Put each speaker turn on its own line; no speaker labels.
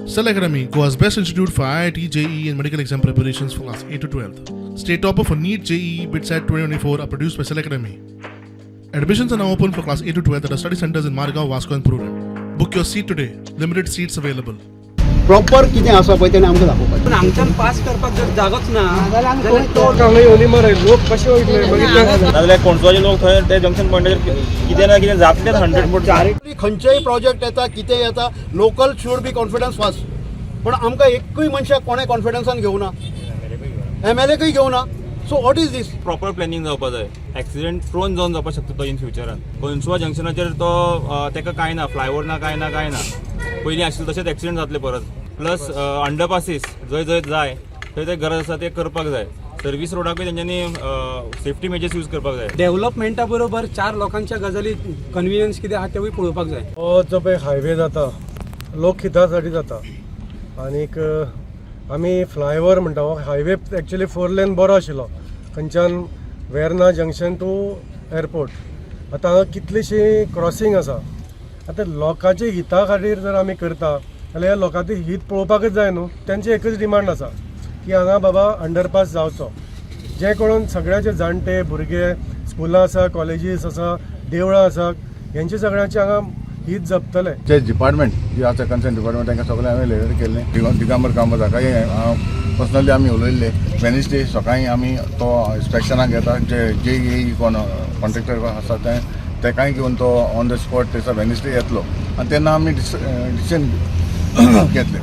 Cell Academy, Goa's best institute for IIT, JEE and medical exam preparations for class 8 to 12th. State topper for NEET, JEE, BITSAT 2024 are produced by Cell Academy. Admissions are now open for class 8 to 12th at our study centers in Margao, Vasco and Purun. Book your seat today. Limited seats available.
Proper कितें आसा पळय तेणें आमकां दाखोवपाचें.
पण आमच्यान pass करपाक जर जागोच ना
जाल्यार लोक कशे वयतले
नाजाल्यार कोणसोचे लोक थंय ते जंक्शन पॉयंटाचेर कितें ना कितें जातलेच 100%.
खंयचेय प्रोजेक्ट येता कितें येता local should be confidence first. पण आमकां एकूय मनशाक कोणें कॉन्फिडन्सान घेवना, MLAकय घेवना. So what is this?
Proper planning जावपा जाय. एक्सिडेंट प्रोन जावन जावपाक शकता तो इन फ्युचरान. कोणसुवा जंक्शनाचेर तो तेका कांय ना, फ्लायओवर ना कांय ना पयलीं आशिल्लें तशेंच एक्सिडेंट जातले परत. प्लस अंडरपासीस जंय जंय जाय थंय ते गरज आसा ते करपाक जाय. सर्वीस रोडाकूय तेंच्यांनी सेफ्टी मेजर्स यूज करपाक जाय.
डेव्हलपमेंटा बरोबर 4 लोकांच्या गजाली कन्व्हिनियन्स कितें आहा तेवूय पळोवपाक जाय.
हो जो पळय हायवे जाता लोक कित्यासाठी जाता आनीक आमी फ्लायओवर म्हणटा हो हायवे एक्चुली 4 लेन बरो आशिल्लो खंयच्यान वेर्ना जंक्शन टू एअरपोर्ट. आतां हांगा कितलीशी क्रॉसींग आसा. आतां लोकांच्या हिता खातीर जर आमी करता जाल्यार ह्या लोकांचें हित पळोवपाकच जाय न्हू. तेंची एकच डिमांड आसा की हांगा बाबा अंडरपास जावचो. जे करून सगळ्याचे जाणटे भुरगे स्कुलां आसा, कॉलेजीस आसा, देवळां आसा, हेंचे सगळ्यांचे हांगा हित जपतले.
जे डिपार्टमेंट जे आसा कन्सर्न डिपार्टमेंट तांकां सगळें हांवें लेटर केल्लें. दिगंबर कामताकाय पर्सनली आमी उलयल्ले. वेनसडे सकाळीं आमी तो इन्स्पेक्शनाक येता. जे कोण कॉन्ट्रॅक्टर आसा तेकाय घेवन तो ऑन द स्पॉट थंयसर वेनसडे येतलो आनी तेन्ना आमी डिसिजन घेतलें.